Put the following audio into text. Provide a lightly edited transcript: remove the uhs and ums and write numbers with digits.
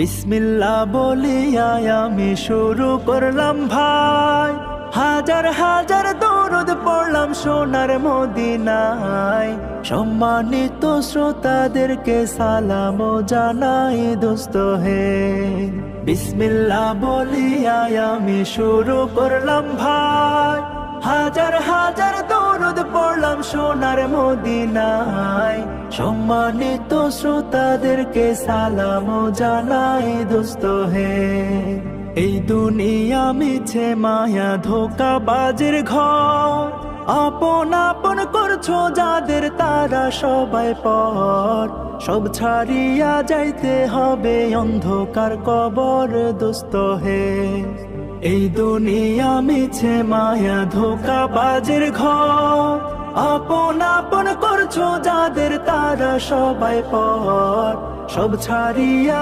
বিসমিল্লাহ বলিয়া আমি শুরু করলাম ভাই, হাজার হাজার দরুদ পড়লাম সোনার মদিনায়। সম্মানিত শ্রোতাদেরকে সালাম জানাই দোস্ত হে। বিসমিল্লাহ বলিয়া আমি শুরু করলাম ভাই, হাজার হাজার দরুদ পড়লাম সোনার মদিনায়। সম্মানিত শ্রোতাদেরকে সালাম জানাই দোস্ত হে। এই দুনিয়া মিছে মায়া ধোঁকাবাজের ঘর, আপন আপন করছো যাদের তারা সবাই পর। সব ছাড়িয়া যাইতে হবে অন্ধকার কবর দোস্ত হে। এই দুনিয়া মিছে মায়া ধোঁকাবাজের ঘর, আপন আপন করছো যাদের তারা সবাই পর। সব ছাড়িয়া